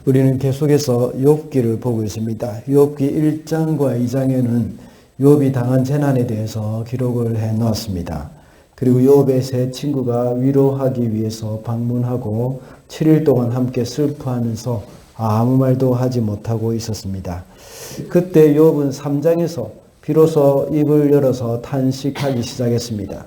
우리는 계속해서 욥기를 보고 있습니다. 욥기 1장과 2장에는 욥이 당한 재난에 대해서 기록을 해 놓았습니다. 그리고 욥의 세 친구가 위로하기 위해서 방문하고 7일 동안 함께 슬퍼하면서 아무 말도 하지 못하고 있었습니다. 그때 욥은 3장에서 비로소 입을 열어서 탄식하기 시작했습니다.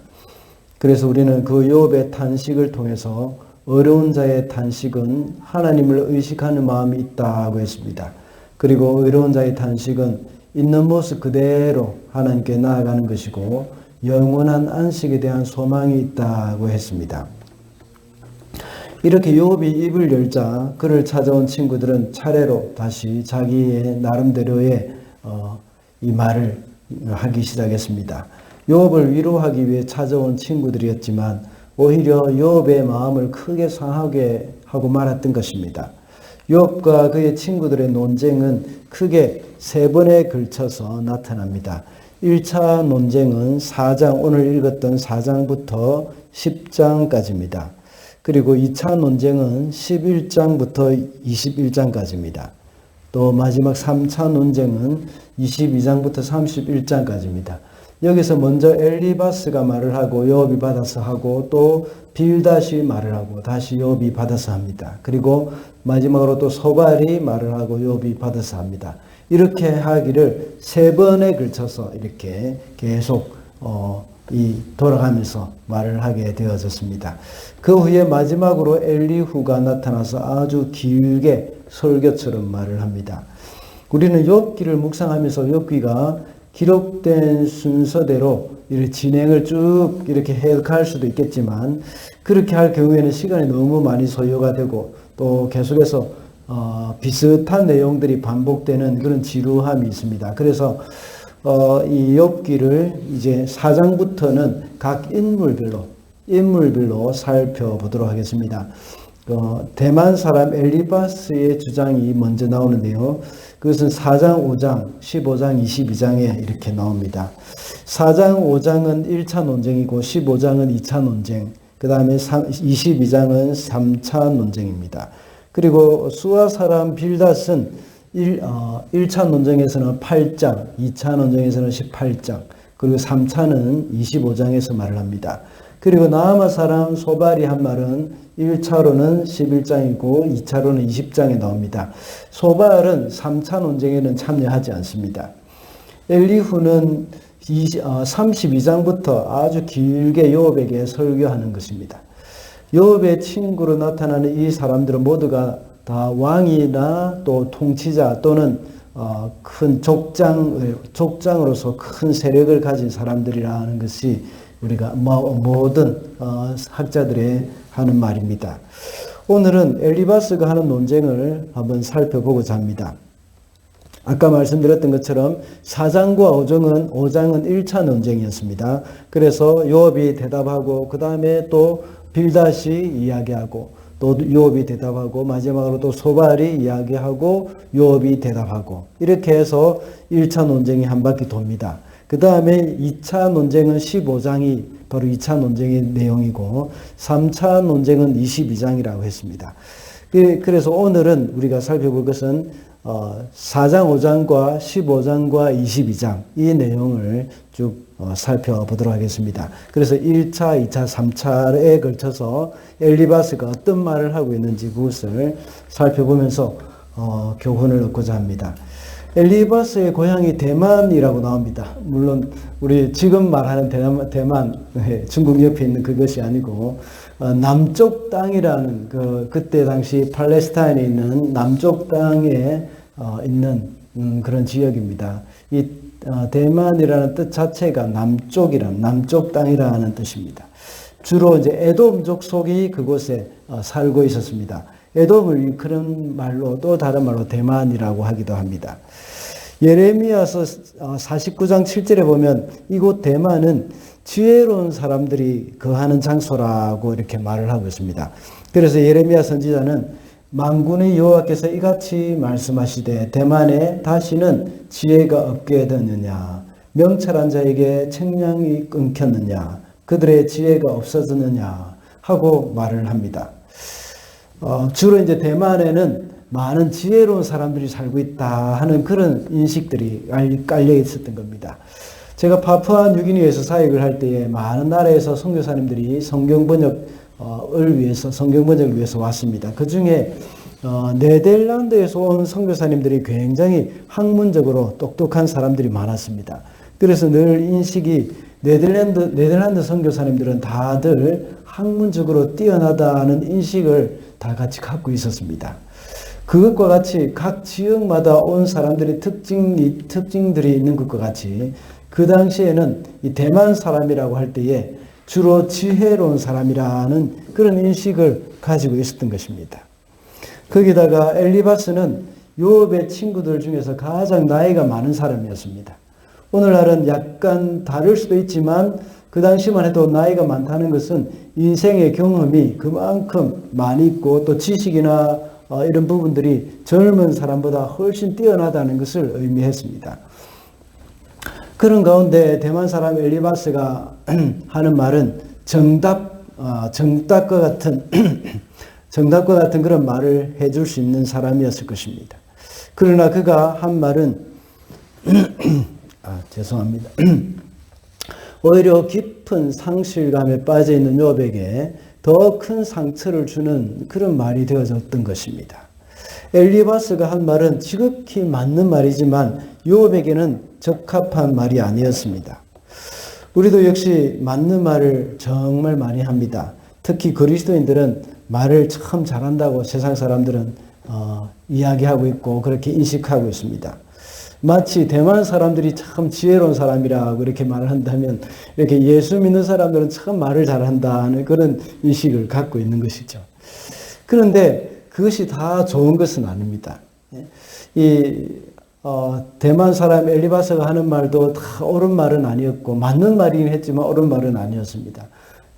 그래서 우리는 그 욥의 탄식을 통해서 어려운 자의 탄식은 하나님을 의식하는 마음이 있다고 했습니다. 그리고 어려운 자의 탄식은 있는 모습 그대로 하나님께 나아가는 것이고 영원한 안식에 대한 소망이 있다고 했습니다. 이렇게 욥이 입을 열자 그를 찾아온 친구들은 차례로 다시 자기의 나름대로의 이 말을 하기 시작했습니다. 욥을 위로하기 위해 찾아온 친구들이었지만 오히려 욥의 마음을 크게 상하게 하고 말았던 것입니다. 욥과 그의 친구들의 논쟁은 크게 세 번에 걸쳐서 나타납니다. 1차 논쟁은 4장, 오늘 읽었던 4장부터 10장까지입니다. 그리고 2차 논쟁은 11장부터 21장까지입니다. 또 마지막 3차 논쟁은 22장부터 31장까지입니다. 여기서 먼저 엘리바스가 말을 하고 욥이 받아서 하고 또 빌닷이 말을 하고 다시 욥이 받아서 합니다. 그리고 마지막으로 또 소발이 말을 하고 욥이 받아서 합니다. 이렇게 하기를 세 번에 걸쳐서 이렇게 계속 돌아가면서 말을 하게 되어졌습니다. 그 후에 마지막으로 엘리후가 나타나서 아주 길게 설교처럼 말을 합니다. 우리는 욥기를 묵상하면서 욥기가 기록된 순서대로 이렇게 진행을 쭉 이렇게 해석할 수도 있겠지만 그렇게 할 경우에는 시간이 너무 많이 소요가 되고 또 계속해서 비슷한 내용들이 반복되는 그런 지루함이 있습니다. 그래서 이 욥기를 이제 4장부터는 각 인물별로 살펴보도록 하겠습니다. 대만 사람 엘리바스의 주장이 먼저 나오는데요. 그것은 4장, 5장, 15장, 22장에 이렇게 나옵니다. 4장, 5장은 1차 논쟁이고 15장은 2차 논쟁, 그 다음에 22장은 3차 논쟁입니다. 그리고 수아 사람 빌닷은 1차 논쟁에서는 8장, 2차 논쟁에서는 18장, 그리고 3차는 25장에서 말을 합니다. 그리고 나아마 사람 소발이 한 말은 1차로는 11장이고 2차로는 20장에 나옵니다. 소발은 3차 논쟁에는 참여하지 않습니다. 엘리후는 32장부터 아주 길게 욥에게 설교하는 것입니다. 욥의 친구로 나타나는 이 사람들은 모두가 다 왕이나 또 통치자 또는 큰 족장으로서 큰 세력을 가진 사람들이라는 것이 우리가 모든 학자들의 하는 말입니다. 오늘은 엘리바스가 하는 논쟁을 한번 살펴보고자 합니다. 아까 말씀드렸던 것처럼 4장과 5장은 1차 논쟁이었습니다. 그래서 욥이 대답하고 그 다음에 또 빌닷이 이야기하고 또 욥이 대답하고 마지막으로 또 소발이 이야기하고 욥이 대답하고 이렇게 해서 1차 논쟁이 한 바퀴 돕니다. 그 다음에 2차 논쟁은 15장이 바로 2차 논쟁의 내용이고 3차 논쟁은 22장이라고 했습니다. 그래서 오늘은 우리가 살펴볼 것은 4장, 5장과 15장과 22장 이 내용을 쭉 살펴보도록 하겠습니다. 그래서 1차, 2차, 3차에 걸쳐서 엘리바스가 어떤 말을 하고 있는지 그것을 살펴보면서 교훈을 얻고자 합니다. 엘리바스의 고향이 대만이라고 나옵니다. 물론 우리 지금 말하는 대만 중국 옆에 있는 그것이 아니고 남쪽 땅이라는 그때 당시 팔레스타인에 있는 남쪽 땅에 있는 그런 지역입니다. 이 대만이라는 뜻 자체가 남쪽 땅이라는 뜻입니다. 주로 이제 에돔족 속이 그곳에 살고 있었습니다. 에돔을 그런 말로 또 다른 말로 대만이라고 하기도 합니다. 예레미야서 49장 7절에 보면 이곳 대만은 지혜로운 사람들이 거하는 장소라고 이렇게 말을 하고 있습니다. 그래서 예레미야 선지자는 만군의 여호와께서 이같이 말씀하시되 대만에 다시는 지혜가 없게 되느냐, 명철한 자에게 책량이 끊겼느냐, 그들의 지혜가 없어졌느냐 하고 말을 합니다. 주로 이제 대만에는 많은 지혜로운 사람들이 살고 있다 하는 그런 인식들이 깔려 있었던 겁니다. 제가 파푸아 뉴기니에서 사역을 할 때에 많은 나라에서 선교사님들이 성경 번역을 위해서 왔습니다. 그 중에 네덜란드에서 온 선교사님들이 굉장히 학문적으로 똑똑한 사람들이 많았습니다. 그래서 늘 인식이 네덜란드 선교사님들은 다들 학문적으로 뛰어나다는 인식을 다 같이 갖고 있었습니다. 그것과 같이 각 지역마다 온 사람들의 특징들이 있는 것과 같이 그 당시에는 이 대만 사람이라고 할 때에 주로 지혜로운 사람이라는 그런 인식을 가지고 있었던 것입니다. 거기다가 엘리바스는 요업의 친구들 중에서 가장 나이가 많은 사람이었습니다. 오늘날은 약간 다를 수도 있지만 그 당시만 해도 나이가 많다는 것은 인생의 경험이 그만큼 많이 있고 또 지식이나 이런 부분들이 젊은 사람보다 훨씬 뛰어나다는 것을 의미했습니다. 그런 가운데 대만 사람 엘리바스가 하는 말은 정답과 같은 그런 말을 해줄 수 있는 사람이었을 것입니다. 그러나 그가 한 말은 죄송합니다. 오히려 깊은 상실감에 빠져 있는 욥에게 더 큰 상처를 주는 그런 말이 되어졌던 것입니다. 엘리바스가 한 말은 지극히 맞는 말이지만 욥에게는 적합한 말이 아니었습니다. 우리도 역시 맞는 말을 정말 많이 합니다. 특히 그리스도인들은 말을 참 잘한다고 세상 사람들은 이야기하고 있고 그렇게 인식하고 있습니다. 마치 대만 사람들이 참 지혜로운 사람이라고 이렇게 말을 한다면 이렇게 예수 믿는 사람들은 참 말을 잘한다는 그런 인식을 갖고 있는 것이죠. 그런데 그것이 다 좋은 것은 아닙니다. 대만 사람 엘리바스가 하는 말도 다 옳은 말은 아니었고 맞는 말이긴 했지만 옳은 말은 아니었습니다.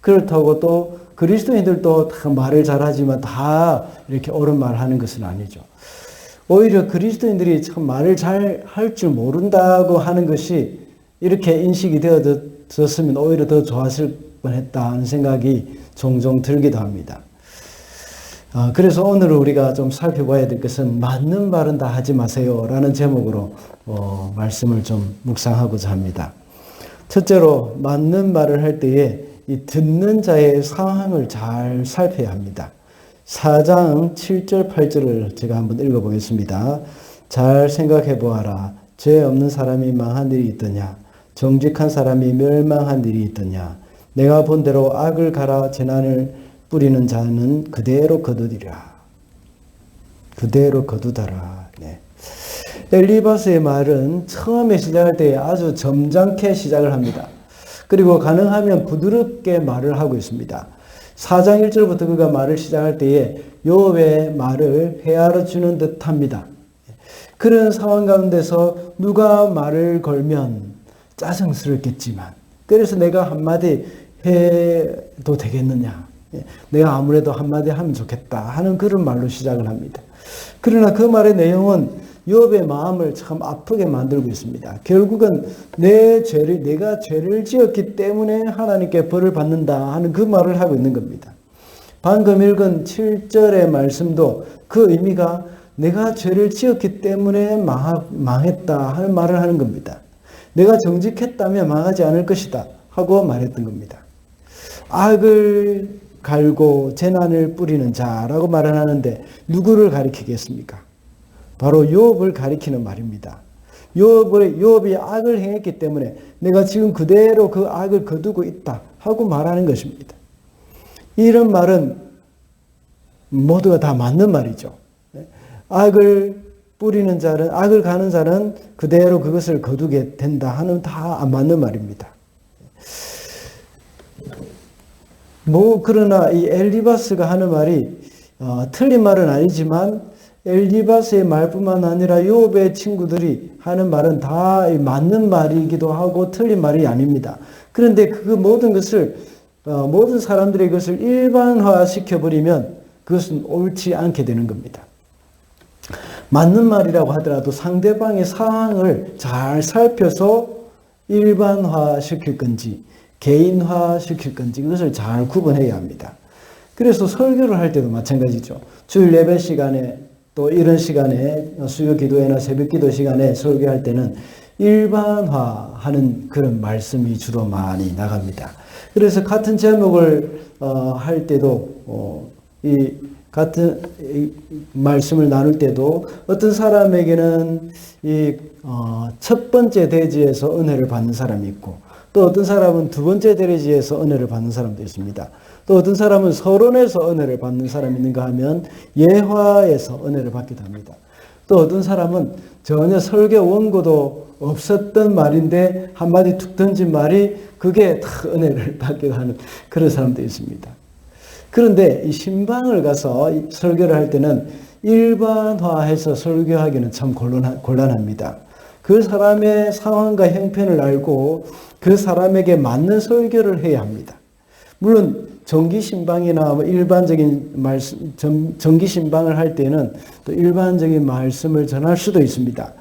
그렇다고 또 그리스도인들도 다 말을 잘하지만 다 이렇게 옳은 말 하는 것은 아니죠. 오히려 그리스도인들이 참 말을 잘 할 줄 모른다고 하는 것이 이렇게 인식이 되어졌으면 오히려 더 좋았을 뻔했다는 생각이 종종 들기도 합니다. 그래서 오늘 우리가 좀 살펴봐야 될 것은 맞는 말은 다 하지 마세요 라는 제목으로 말씀을 좀 묵상하고자 합니다. 첫째로 맞는 말을 할 때에 이 듣는 자의 상황을 잘 살펴야 합니다. 4장 7절 8절을 제가 한번 읽어보겠습니다. 잘 생각해 보아라. 죄 없는 사람이 망한 일이 있더냐? 정직한 사람이 멸망한 일이 있더냐? 내가 본 대로 악을 갈아 재난을 뿌리는 자는 그대로 거두리라. 그대로 거두다라. 네. 엘리바스의 말은 처음에 시작할 때 아주 점잖게 시작을 합니다. 그리고 가능하면 부드럽게 말을 하고 있습니다. 4장 1절부터 그가 말을 시작할 때에 욥의 말을 헤아려 주는 듯 합니다. 그런 상황 가운데서 누가 말을 걸면 짜증스럽겠지만 그래서 내가 한마디 해도 되겠느냐, 내가 아무래도 한마디 하면 좋겠다 하는 그런 말로 시작을 합니다. 그러나 그 말의 내용은 욥의 마음을 참 아프게 만들고 있습니다. 결국은 내가 죄를 지었기 때문에 하나님께 벌을 받는다 하는 그 말을 하고 있는 겁니다. 방금 읽은 7절의 말씀도 그 의미가 내가 죄를 지었기 때문에 망했다 하는 말을 하는 겁니다. 내가 정직했다면 망하지 않을 것이다 하고 말했던 겁니다. 악을 갈고 재난을 뿌리는 자라고 말을 하는데 누구를 가리키겠습니까? 바로 욥을 가리키는 말입니다. 욥이 악을 행했기 때문에 내가 지금 그대로 그 악을 거두고 있다 하고 말하는 것입니다. 이런 말은 모두가 다 맞는 말이죠. 악을 뿌리는 자는, 악을 가는 자는 그대로 그것을 거두게 된다 하는 다 맞는 말입니다. 그러나 이 엘리바스가 하는 말이 틀린 말은 아니지만 엘리바스의 말뿐만 아니라 욥의 친구들이 하는 말은 다 맞는 말이기도 하고 틀린 말이 아닙니다. 그런데 그 모든 것을 모든 사람들이 그것을 일반화시켜버리면 그것은 옳지 않게 되는 겁니다. 맞는 말이라고 하더라도 상대방의 상황을 잘 살펴서 일반화시킬 건지 개인화시킬 건지 그것을 잘 구분해야 합니다. 그래서 설교를 할 때도 마찬가지죠. 주일 예배 시간에 또 이런 시간에 수요 기도회나 새벽 기도 시간에 설교할 때는 일반화하는 그런 말씀이 주로 많이 나갑니다. 그래서 같은 제목을 할 때도 이 같은 말씀을 나눌 때도 어떤 사람에게는 이 첫 번째 대지에서 은혜를 받는 사람이 있고, 또 어떤 사람은 두 번째 대지에서 은혜를 받는 사람도 있습니다. 또 어떤 사람은 서론에서 은혜를 받는 사람이 있는가 하면 예화에서 은혜를 받기도 합니다. 또 어떤 사람은 전혀 설교 원고도 없었던 말인데 한마디 툭 던진 말이 그게 다 은혜를 받기도 하는 그런 사람도 있습니다. 그런데 이 신방을 가서 설교를 할 때는 일반화해서 설교하기는 참 곤란합니다. 그 사람의 상황과 형편을 알고 그 사람에게 맞는 설교를 해야 합니다. 물론 정기신방이나 일반적인 말씀, 정기신방을 할 때는 또 일반적인 말씀을 전할 수도 있습니다.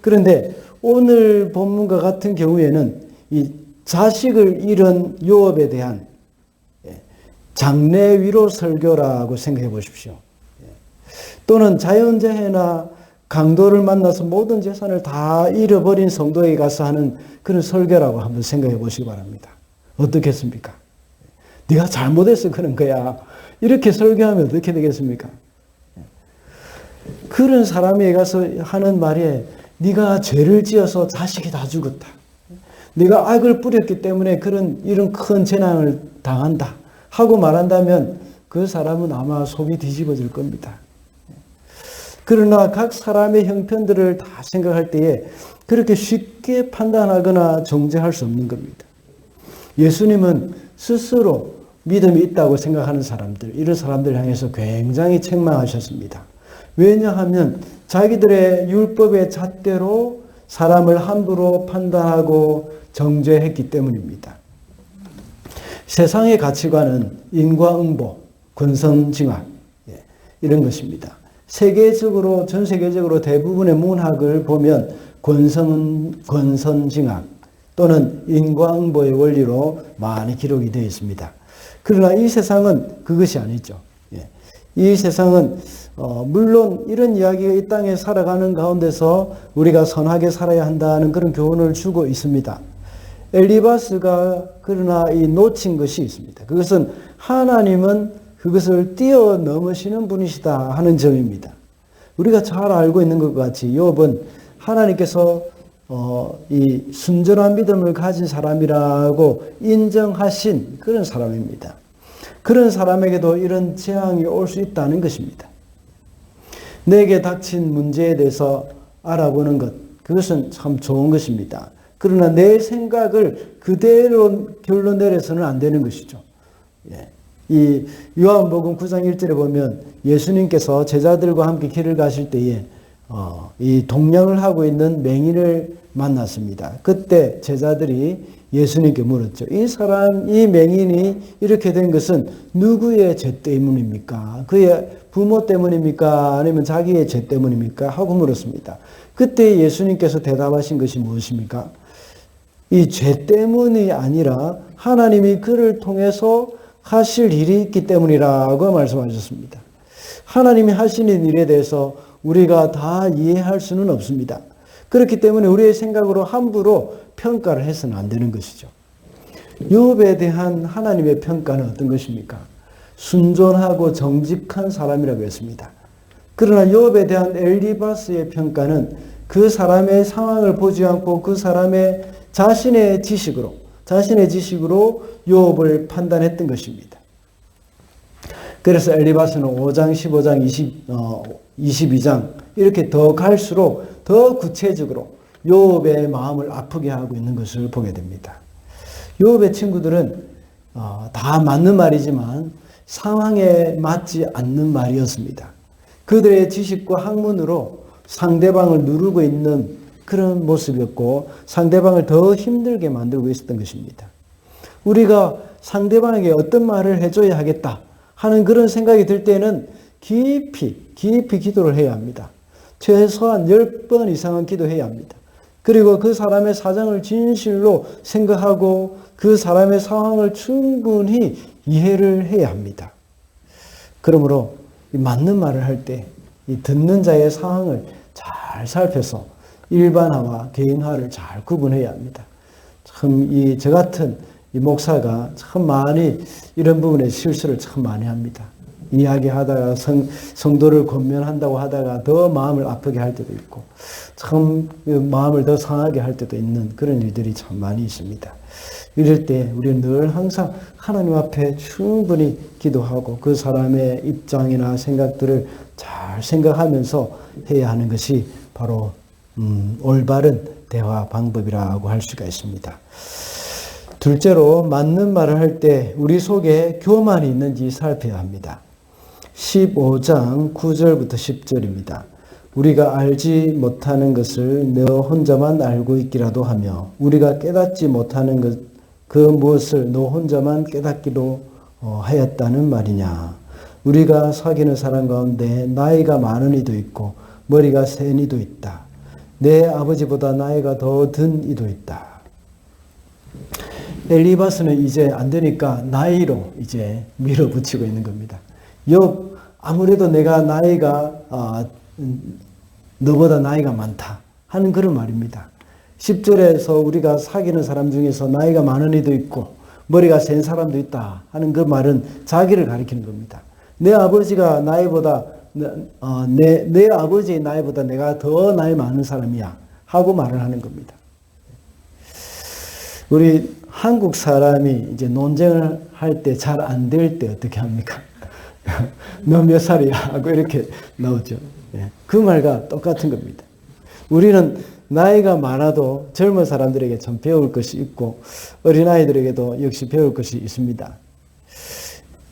그런데 오늘 본문과 같은 경우에는 이 자식을 잃은 요업에 대한 장래 위로 설교라고 생각해 보십시오. 또는 자연재해나 강도를 만나서 모든 재산을 다 잃어버린 성도에게 가서 하는 그런 설교라고 한번 생각해 보시기 바랍니다. 어떻겠습니까? 네가 잘못해서 그런 거야. 이렇게 설교하면 어떻게 되겠습니까? 그런 사람에게 가서 하는 말에 네가 죄를 지어서 자식이 다 죽었다. 네가 악을 뿌렸기 때문에 이런 큰 재난을 당한다. 하고 말한다면 그 사람은 아마 속이 뒤집어질 겁니다. 그러나 각 사람의 형편들을 다 생각할 때에 그렇게 쉽게 판단하거나 정죄할 수 없는 겁니다. 예수님은 스스로 믿음이 있다고 생각하는 사람들, 이런 사람들 향해서 굉장히 책망하셨습니다. 왜냐하면 자기들의 율법의 잣대로 사람을 함부로 판단하고 정죄했기 때문입니다. 세상의 가치관은 인과응보, 권선징악 이런 것입니다. 전 세계적으로 대부분의 문학을 보면 권선징악 또는 인과응보의 원리로 많이 기록이 되어 있습니다. 그러나 이 세상은 그것이 아니죠. 이 세상은 물론 이런 이야기가 이 땅에 살아가는 가운데서 우리가 선하게 살아야 한다는 그런 교훈을 주고 있습니다. 엘리바스가 그러나 놓친 것이 있습니다. 그것은 하나님은 그것을 뛰어넘으시는 분이시다 하는 점입니다. 우리가 잘 알고 있는 것 같이 욥은 하나님께서 이 순전한 믿음을 가진 사람이라고 인정하신 그런 사람입니다. 그런 사람에게도 이런 재앙이 올 수 있다는 것입니다. 내게 닥친 문제에 대해서 알아보는 것, 그것은 참 좋은 것입니다. 그러나 내 생각을 그대로 결론 내려서는 안 되는 것이죠. 이 요한복음 9장 1절에 보면 예수님께서 제자들과 함께 길을 가실 때에 이 동냥을 하고 있는 맹인을 만났습니다. 그때 제자들이 예수님께 물었죠. 이 맹인이 이렇게 된 것은 누구의 죄 때문입니까? 그의 부모 때문입니까? 아니면 자기의 죄 때문입니까? 하고 물었습니다. 그때 예수님께서 대답하신 것이 무엇입니까? 이 죄 때문이 아니라 하나님이 그를 통해서 하실 일이 있기 때문이라고 말씀하셨습니다. 하나님이 하시는 일에 대해서 우리가 다 이해할 수는 없습니다. 그렇기 때문에 우리의 생각으로 함부로 평가를 해서는 안 되는 것이죠. 욥에 대한 하나님의 평가는 어떤 것입니까? 순전하고 정직한 사람이라고 했습니다. 그러나 욥에 대한 엘리바스의 평가는 그 사람의 상황을 보지 않고 그 사람의 자신의 지식으로 욥을 판단했던 것입니다. 그래서 엘리바스는 5장, 15장, 22장 이렇게 더 갈수록 더 구체적으로 욥의 마음을 아프게 하고 있는 것을 보게 됩니다. 욥의 친구들은 다 맞는 말이지만 상황에 맞지 않는 말이었습니다. 그들의 지식과 학문으로 상대방을 누르고 있는 그런 모습이었고 상대방을 더 힘들게 만들고 있었던 것입니다. 우리가 상대방에게 어떤 말을 해줘야 하겠다 하는 그런 생각이 들 때는 깊이 기도를 해야 합니다. 최소한 10번 이상은 기도해야 합니다. 그리고 그 사람의 사정을 진실로 생각하고 그 사람의 상황을 충분히 이해를 해야 합니다. 그러므로 맞는 말을 할 때 이 듣는 자의 상황을 잘 살펴서 일반화와 개인화를 잘 구분해야 합니다. 참 저 같은 이 목사가 참 많이 이런 부분에 실수를 참 많이 합니다. 이야기하다가 성도를 권면한다고 하다가 더 마음을 아프게 할 때도 있고 참 마음을 더 상하게 할 때도 있는 그런 일들이 참 많이 있습니다. 이럴 때 우리는 늘 항상 하나님 앞에 충분히 기도하고 그 사람의 입장이나 생각들을 잘 생각하면서 해야 하는 것이 바로 올바른 대화 방법이라고 할 수가 있습니다. 둘째로 맞는 말을 할 때 우리 속에 교만이 있는지 살펴야 합니다. 15장 9절부터 10절입니다. 우리가 알지 못하는 것을 너 혼자만 알고 있기라도 하며 우리가 깨닫지 못하는 그 무엇을 너 혼자만 깨닫기로 하였다는 말이냐. 우리가 사귀는 사람 가운데 나이가 많은 이도 있고 머리가 센 이도 있다. 내 아버지보다 나이가 더 든 이도 있다. 엘리바스는 이제 안 되니까 나이로 이제 밀어붙이고 있는 겁니다. 아무래도 내가 나이가 너보다 나이가 많다 하는 그런 말입니다. 10절에서 우리가 사귀는 사람 중에서 나이가 많은 이도 있고 머리가 센 사람도 있다 하는 그 말은 자기를 가리키는 겁니다. 내 아버지가 나이보다 내 아버지의 나이보다 내가 더 나이 많은 사람이야 하고 말을 하는 겁니다. 우리 한국 사람이 이제 논쟁을 할 때 잘 안 될 때 어떻게 합니까? 너 몇 살이야? 하고 이렇게 나오죠. 그 말과 똑같은 겁니다. 우리는 나이가 많아도 젊은 사람들에게 좀 배울 것이 있고 어린아이들에게도 역시 배울 것이 있습니다.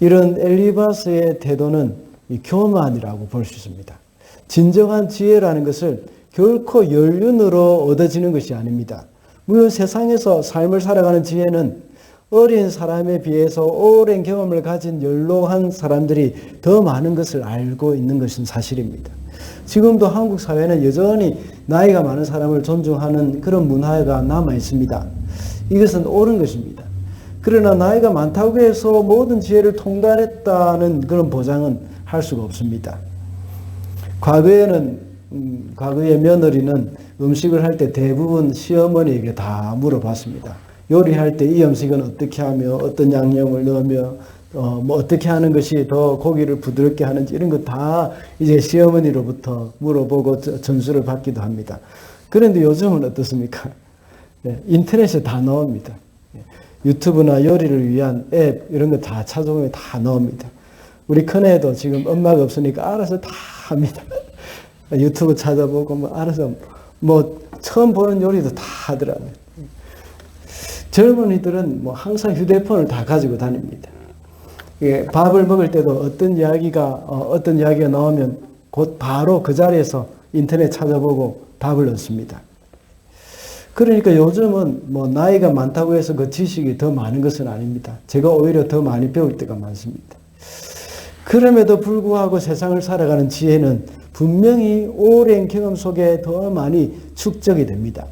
이런 엘리바스의 태도는 교만이라고 볼 수 있습니다. 진정한 지혜라는 것을 결코 연륜으로 얻어지는 것이 아닙니다. 물론 세상에서 삶을 살아가는 지혜는 어린 사람에 비해서 오랜 경험을 가진 연로한 사람들이 더 많은 것을 알고 있는 것은 사실입니다. 지금도 한국 사회는 여전히 나이가 많은 사람을 존중하는 그런 문화가 남아 있습니다. 이것은 옳은 것입니다. 그러나 나이가 많다고 해서 모든 지혜를 통달했다는 그런 보장은 할 수가 없습니다. 과거의 며느리는 음식을 할 때 대부분 시어머니에게 다 물어봤습니다. 요리할 때 이 음식은 어떻게 하며 어떤 양념을 넣으며 어떻게 하는 것이 더 고기를 부드럽게 하는지 이런 거 다 이제 시어머니로부터 물어보고 전수를 받기도 합니다. 그런데 요즘은 어떻습니까? 인터넷에 다 나옵니다. 유튜브나 요리를 위한 앱 이런 거 다 찾아보면 다 나옵니다. 우리 큰애도 지금 엄마가 없으니까 알아서 다 합니다. 유튜브 찾아보고 알아서 처음 보는 요리도 다 하더라고요. 젊은이들은 항상 휴대폰을 다 가지고 다닙니다. 밥을 먹을 때도 어떤 이야기가 나오면 곧 바로 그 자리에서 인터넷 찾아보고 답을 얻습니다. 그러니까 요즘은 나이가 많다고 해서 그 지식이 더 많은 것은 아닙니다. 제가 오히려 더 많이 배울 때가 많습니다. 그럼에도 불구하고 세상을 살아가는 지혜는 분명히 오랜 경험 속에 더 많이 축적이 됩니다.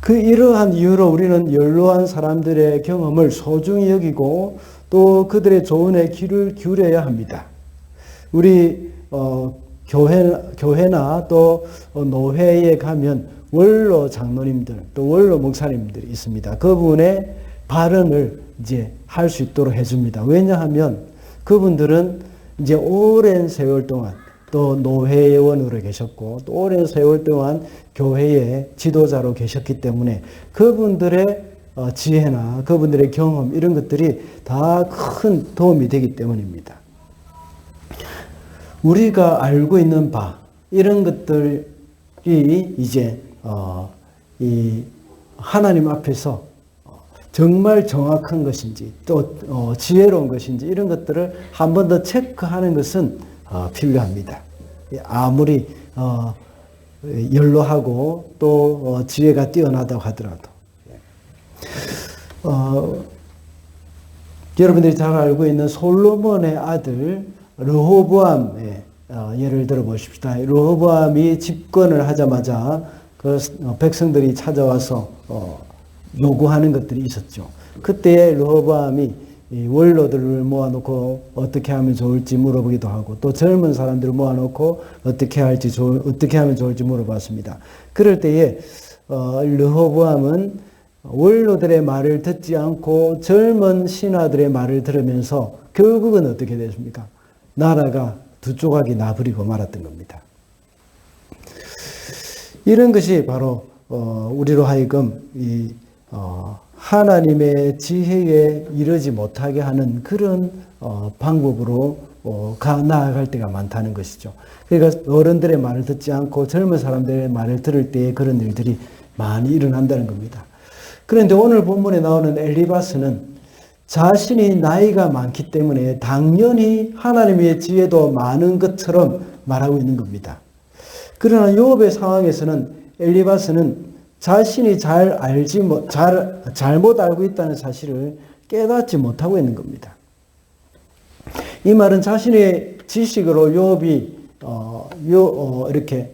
이러한 이유로 우리는 연로한 사람들의 경험을 소중히 여기고 또 그들의 조언에 귀를 기울여야 합니다. 우리 교회나 또 노회에 가면 원로 장로님들 또 원로 목사님들이 있습니다. 그분의 발언을 이제 할 수 있도록 해줍니다. 왜냐하면 그분들은 이제 오랜 세월 동안 또 노회원으로 계셨고 또 오랜 세월 동안 교회의 지도자로 계셨기 때문에 그분들의 지혜나 그분들의 경험 이런 것들이 다 큰 도움이 되기 때문입니다. 우리가 알고 있는 바 이런 것들이 이제 이 하나님 앞에서 정말 정확한 것인지 또 지혜로운 것인지 이런 것들을 한 번 더 체크하는 것은 필요합니다. 아무리 연로하고 또 지혜가 뛰어나다고 하더라도 여러분들이 잘 알고 있는 솔로몬의 아들 르호보암의 예를 들어 보십시다. 르호보암이 집권을 하자마자 그 백성들이 찾아와서 요구하는 것들이 있었죠. 그때 르호보암이 이 원로들을 모아놓고 어떻게 하면 좋을지 물어보기도 하고 또 젊은 사람들을 모아놓고 어떻게 하면 좋을지 물어봤습니다. 그럴 때에 르호보암은 원로들의 말을 듣지 않고 젊은 신하들의 말을 들으면서 결국은 어떻게 됐습니까? 나라가 두 조각이 나버리고 말았던 겁니다. 이런 것이 바로 우리로 하여금 하나님의 지혜에 이르지 못하게 하는 그런 방법으로 나아갈 때가 많다는 것이죠. 그러니까 어른들의 말을 듣지 않고 젊은 사람들의 말을 들을 때에 그런 일들이 많이 일어난다는 겁니다. 그런데 오늘 본문에 나오는 엘리바스는 자신이 나이가 많기 때문에 당연히 하나님의 지혜도 많은 것처럼 말하고 있는 겁니다. 그러나 욥의 상황에서는 엘리바스는 자신이 잘못 알고 있다는 사실을 깨닫지 못하고 있는 겁니다. 이 말은 자신의 지식으로 욥이 이렇게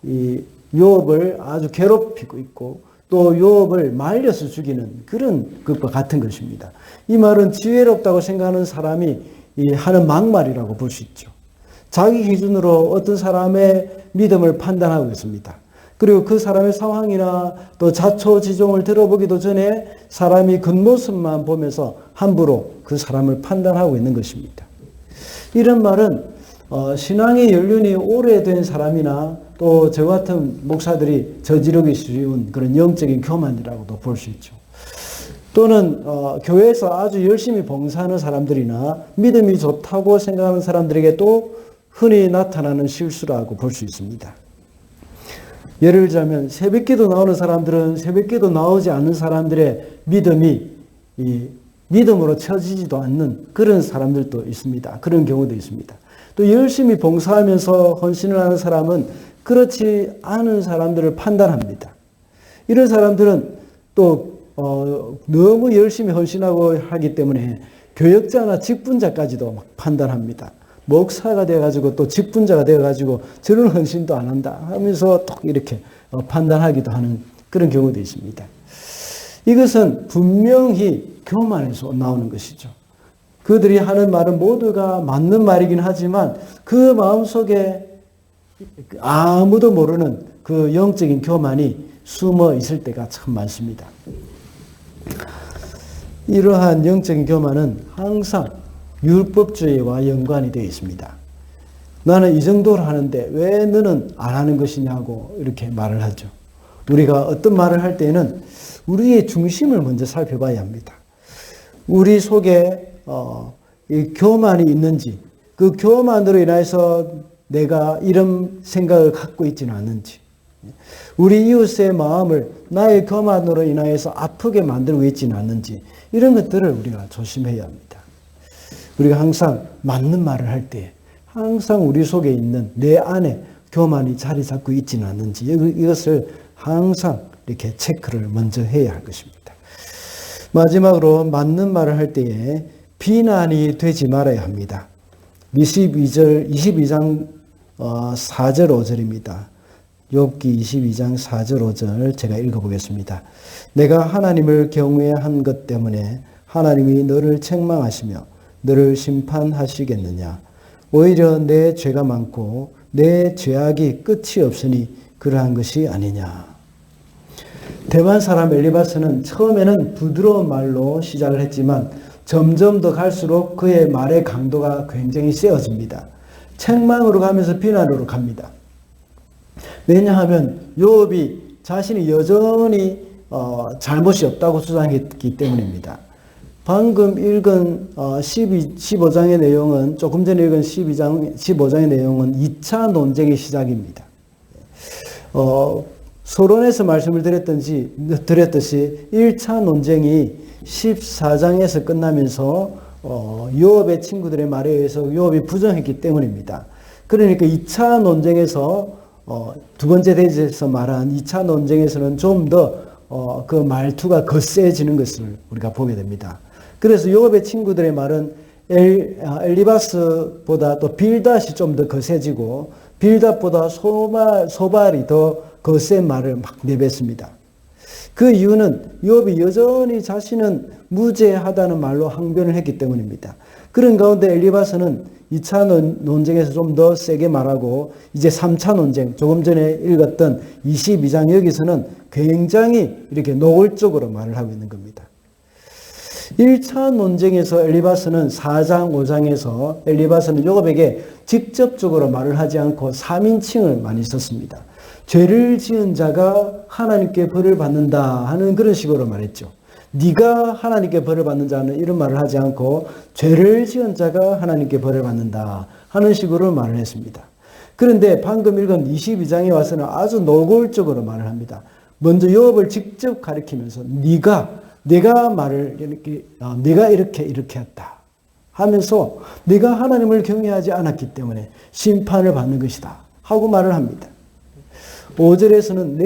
이 욥을 아주 괴롭히고 있고 또 욥을 말려서 죽이는 그런 것과 같은 것입니다. 이 말은 지혜롭다고 생각하는 사람이 하는 막말이라고 볼 수 있죠. 자기 기준으로 어떤 사람의 믿음을 판단하고 있습니다. 그리고 그 사람의 상황이나 또 자초지종을 들어보기도 전에 사람이 겉모습만 보면서 함부로 그 사람을 판단하고 있는 것입니다. 이런 말은 신앙의 연륜이 오래된 사람이나 또 저 같은 목사들이 저지르기 쉬운 그런 영적인 교만이라고도 볼 수 있죠. 또는 교회에서 아주 열심히 봉사하는 사람들이나 믿음이 좋다고 생각하는 사람들에게도 흔히 나타나는 실수라고 볼 수 있습니다. 예를 들자면 새벽기도 나오는 사람들은 새벽기도 나오지 않는 사람들의 믿음이 믿음으로 쳐지지도 않는 그런 사람들도 있습니다. 그런 경우도 있습니다. 또 열심히 봉사하면서 헌신을 하는 사람은 그렇지 않은 사람들을 판단합니다. 이런 사람들은 또 너무 열심히 헌신하고 하기 때문에 교역자나 직분자까지도 막 판단합니다. 목사가 되어가지고 또 직분자가 되어가지고 저런 헌신도 안 한다 하면서 또 이렇게 판단하기도 하는 그런 경우도 있습니다. 이것은 분명히 교만에서 나오는 것이죠. 그들이 하는 말은 모두가 맞는 말이긴 하지만 그 마음속에 아무도 모르는 그 영적인 교만이 숨어 있을 때가 참 많습니다. 이러한 영적인 교만은 항상 율법주의와 연관이 되어 있습니다. 나는 이 정도로 하는데 왜 너는 안 하는 것이냐고 이렇게 말을 하죠. 우리가 어떤 말을 할 때는 우리의 중심을 먼저 살펴봐야 합니다. 우리 속에 이 교만이 있는지, 그 교만으로 인해서 내가 이런 생각을 갖고 있지는 않는지, 우리 이웃의 마음을 나의 교만으로 인하여서 아프게 만들고 있지는 않는지, 이런 것들을 우리가 조심해야 합니다. 우리가 항상 맞는 말을 할 때 항상 우리 속에 있는 내 안에 교만이 자리 잡고 있지는 않는지 이것을 항상 이렇게 체크를 먼저 해야 할 것입니다. 마지막으로 맞는 말을 할 때에 비난이 되지 말아야 합니다. 22장 4절 5절입니다. 욥기 22장 4절 5절 제가 읽어보겠습니다. 내가 하나님을 경외한 것 때문에 하나님이 너를 책망하시며 너를 심판하시겠느냐. 오히려 내 죄가 많고 내 죄악이 끝이 없으니 그러한 것이 아니냐. 대만 사람 엘리바스는 처음에는 부드러운 말로 시작을 했지만 점점 더 갈수록 그의 말의 강도가 굉장히 세어집니다. 책망으로 가면서 비난으로 갑니다. 왜냐하면 욥이 자신이 여전히 잘못이 없다고 주장했기 때문입니다. 방금 읽은 15장의 내용은, 조금 전에 읽은 15장의 내용은 2차 논쟁의 시작입니다. 서론에서 말씀을 드렸듯이 1차 논쟁이 14장에서 끝나면서 욥의 친구들의 말에 의해서 욥이 부정했기 때문입니다. 그러니까 2차 논쟁에서 두 번째 대지에서 말한 2차 논쟁에서는 좀 더 그 말투가 거세지는 것을 우리가 보게 됩니다. 그래서 욥의 친구들의 말은 엘리바스보다 또 빌닷이 좀 더 거세지고 빌닷보다 소발이 더 거센 말을 막 내뱉습니다. 그 이유는 욥이 여전히 자신은 무죄하다는 말로 항변을 했기 때문입니다. 그런 가운데 엘리바스는 2차 논쟁에서 좀 더 세게 말하고 이제 3차 논쟁, 조금 전에 읽었던 22장 여기서는 굉장히 이렇게 노골적으로 말을 하고 있는 겁니다. 1차 논쟁에서 엘리바스는 4장, 5장에서 엘리바스는 욥에게 직접적으로 말을 하지 않고 3인칭을 많이 썼습니다. 죄를 지은 자가 하나님께 벌을 받는다 하는 그런 식으로 말했죠. 네가 하나님께 벌을 받는 자는 이런 말을 하지 않고 죄를 지은 자가 하나님께 벌을 받는다 하는 식으로 말을 했습니다. 그런데 방금 읽은 22장에 와서는 아주 노골적으로 말을 합니다. 먼저 욥을 직접 가리키면서 내가 말을 이렇게 내가 이렇게 했다 하면서 내가 하나님을 경외하지 않았기 때문에 심판을 받는 것이다 하고 말을 합니다. 5절에서는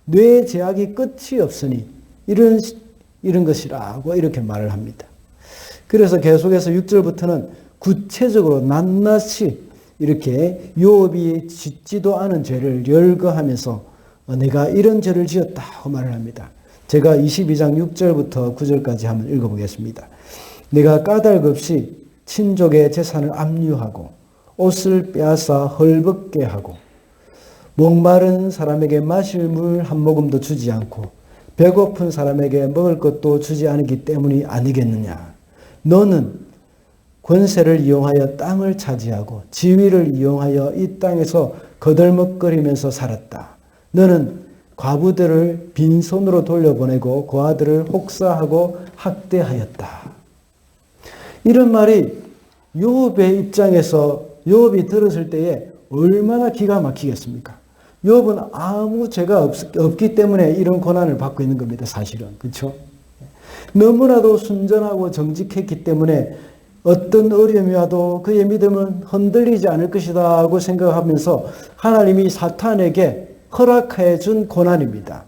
내 죄악이 끝이 없으니 이런 것이라고 이렇게 말을 합니다. 그래서 계속해서 6절부터는 구체적으로 낱낱이 이렇게 욥이 짓지도 않은 죄를 열거하면서 내가 이런 죄를 지었다고 말을 합니다. 제가 22장 6절부터 9절까지 한번 읽어보겠습니다. 내가 까닭 없이 친족의 재산을 압류하고 옷을 빼앗아 헐벗게 하고 목마른 사람에게 마실 물 한 모금도 주지 않고 배고픈 사람에게 먹을 것도 주지 않기 때문이 아니겠느냐. 너는 권세를 이용하여 땅을 차지하고 지위를 이용하여 이 땅에서 거들먹거리면서 살았다. 너는 과부들을 빈손으로 돌려보내고 고아들을 혹사하고 학대하였다. 이런 말이 욥의 입장에서 욥이 들었을 때에 얼마나 기가 막히겠습니까? 욥은 아무 죄가 없기 때문에 이런 고난을 받고 있는 겁니다. 사실은. 그렇죠? 너무나도 순전하고 정직했기 때문에 어떤 어려움이 와도 그의 믿음은 흔들리지 않을 것이다 하고 생각하면서 하나님이 사탄에게 허락해 준 고난입니다.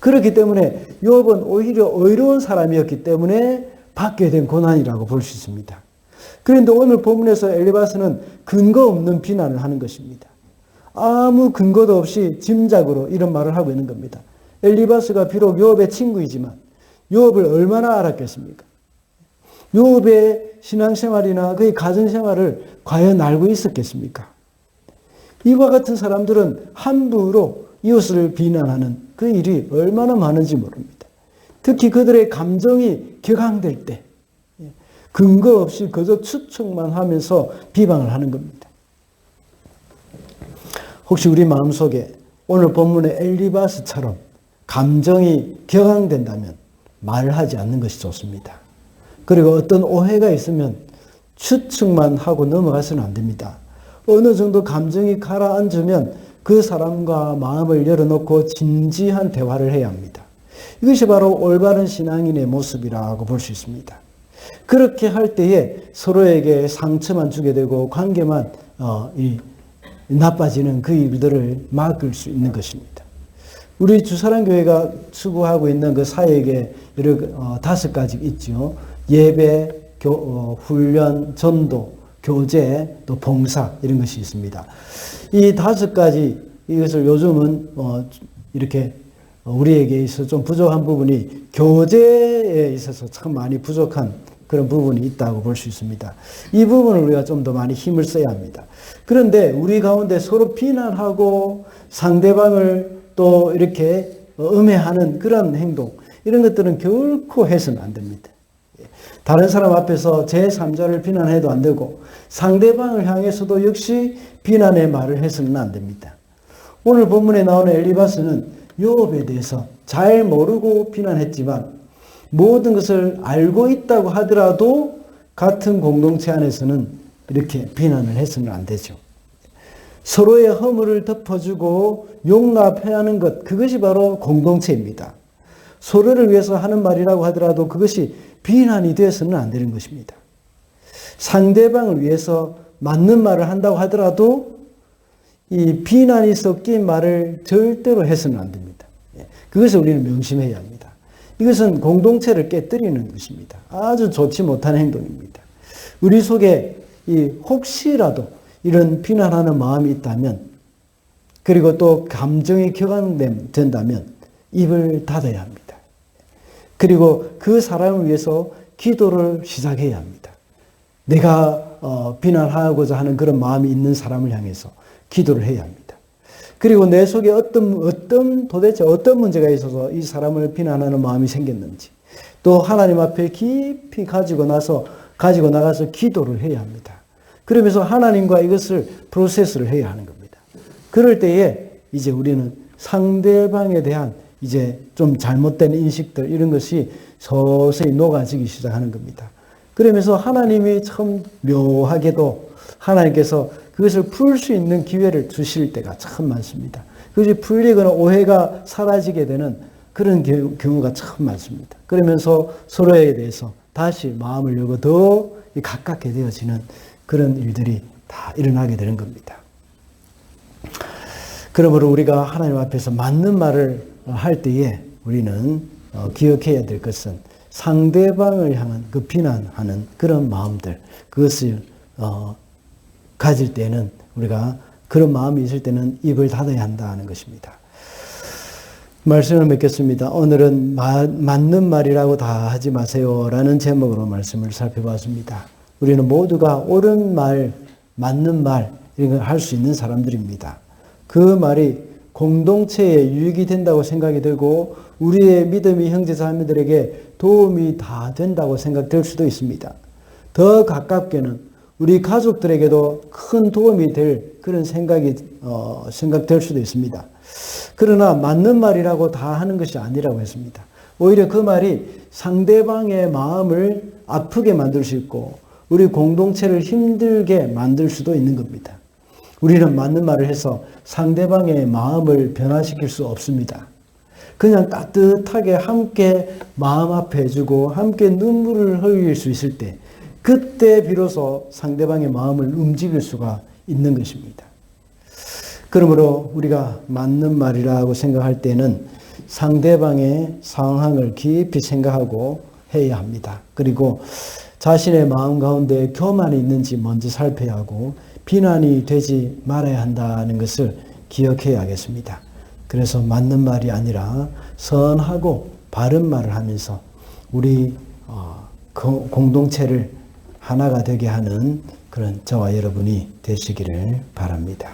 그렇기 때문에 욥은 오히려 의로운 사람이었기 때문에 받게 된 고난이라고 볼 수 있습니다. 그런데 오늘 본문에서 엘리바스는 근거 없는 비난을 하는 것입니다. 아무 근거도 없이 짐작으로 이런 말을 하고 있는 겁니다. 엘리바스가 비록 욥의 친구이지만 욥을 얼마나 알았겠습니까? 욥의 신앙생활이나 그의 가정생활을 과연 알고 있었겠습니까? 이와 같은 사람들은 함부로 이웃을 비난하는 그 일이 얼마나 많은지 모릅니다. 특히 그들의 감정이 격앙될 때 근거 없이 그저 추측만 하면서 비방을 하는 겁니다. 혹시 우리 마음속에 오늘 본문의 엘리바스처럼 감정이 격앙된다면 말을 하지 않는 것이 좋습니다. 그리고 어떤 오해가 있으면 추측만 하고 넘어가서는 안 됩니다. 어느 정도 감정이 가라앉으면 그 사람과 마음을 열어놓고 진지한 대화를 해야 합니다. 이것이 바로 올바른 신앙인의 모습이라고 볼 수 있습니다. 그렇게 할 때에 서로에게 상처만 주게 되고 관계만 나빠지는 그 일들을 막을 수 있는 것입니다. 우리 주사랑교회가 추구하고 있는 그 사역에 여러 5가지 있죠. 예배, 훈련, 전도, 교제, 또 봉사 이런 것이 있습니다. 이 5가지 이것을 요즘은 이렇게 우리에게 있어서 좀 부족한 부분이 교제에 있어서 참 많이 부족한 그런 부분이 있다고 볼 수 있습니다. 이 부분을 우리가 좀 더 많이 힘을 써야 합니다. 그런데 우리 가운데 서로 비난하고 상대방을 또 이렇게 음해하는 그런 행동 이런 것들은 결코 해서는 안 됩니다. 다른 사람 앞에서 제3자를 비난해도 안 되고 상대방을 향해서도 역시 비난의 말을 해서는 안 됩니다. 오늘 본문에 나오는 엘리바스는 욥에 대해서 잘 모르고 비난했지만 모든 것을 알고 있다고 하더라도 같은 공동체 안에서는 이렇게 비난을 해서는 안 되죠. 서로의 허물을 덮어주고 용납해야 하는 것, 그것이 바로 공동체입니다. 서로를 위해서 하는 말이라고 하더라도 그것이 비난이 되어서는 안 되는 것입니다. 상대방을 위해서 맞는 말을 한다고 하더라도 이 비난이 섞인 말을 절대로 해서는 안 됩니다. 그것을 우리는 명심해야 합니다. 이것은 공동체를 깨뜨리는 것입니다. 아주 좋지 못한 행동입니다. 우리 속에 혹시라도 이런 비난하는 마음이 있다면 그리고 또 감정이 격앙된다면 입을 닫아야 합니다. 그리고 그 사람을 위해서 기도를 시작해야 합니다. 내가 비난하고자 하는 그런 마음이 있는 사람을 향해서 기도를 해야 합니다. 그리고 내 속에 도대체 어떤 문제가 있어서 이 사람을 비난하는 마음이 생겼는지, 또 하나님 앞에 깊이 가지고 나가서 기도를 해야 합니다. 그러면서 하나님과 이것을 프로세스를 해야 하는 겁니다. 그럴 때에 이제 우리는 상대방에 대한 이제 좀 잘못된 인식들, 이런 것이 서서히 녹아지기 시작하는 겁니다. 그러면서 하나님이 참 묘하게도 하나님께서 그것을 풀 수 있는 기회를 주실 때가 참 많습니다. 그것이 풀리거나 오해가 사라지게 되는 그런 경우가 참 많습니다. 그러면서 서로에 대해서 다시 마음을 열고 더 가깝게 되어지는 그런 일들이 다 일어나게 되는 겁니다. 그러므로 우리가 하나님 앞에서 맞는 말을 할 때에 우리는 기억해야 될 것은 상대방을 향한 그 비난하는 그런 마음들, 그것을 가질 때는, 우리가 그런 마음이 있을 때는 입을 닫아야 한다는 것입니다. 말씀을 맺겠습니다. 오늘은 맞는 말이라고 다 하지 마세요 라는 제목으로 말씀을 살펴봤습니다. 우리는 모두가 옳은 말, 맞는 말, 이런 걸 할 수 있는 사람들입니다. 그 말이 공동체에 유익이 된다고 생각이 들고 우리의 믿음의 형제자매들에게 도움이 다 된다고 생각될 수도 있습니다. 더 가깝게는 우리 가족들에게도 큰 도움이 될 그런 생각될 수도 있습니다. 그러나 맞는 말이라고 다 하는 것이 아니라고 했습니다. 오히려 그 말이 상대방의 마음을 아프게 만들 수 있고 우리 공동체를 힘들게 만들 수도 있는 겁니다. 우리는 맞는 말을 해서 상대방의 마음을 변화시킬 수 없습니다. 그냥 따뜻하게 함께 마음 아파해주고 함께 눈물을 흘릴 수 있을 때, 그때 비로소 상대방의 마음을 움직일 수가 있는 것입니다. 그러므로 우리가 맞는 말이라고 생각할 때는 상대방의 상황을 깊이 생각하고 해야 합니다. 그리고 자신의 마음 가운데 교만이 있는지 먼저 살펴야 하고 비난이 되지 말아야 한다는 것을 기억해야겠습니다. 그래서 맞는 말이 아니라 선하고 바른 말을 하면서 우리 공동체를 하나가 되게 하는 그런 저와 여러분이 되시기를 바랍니다.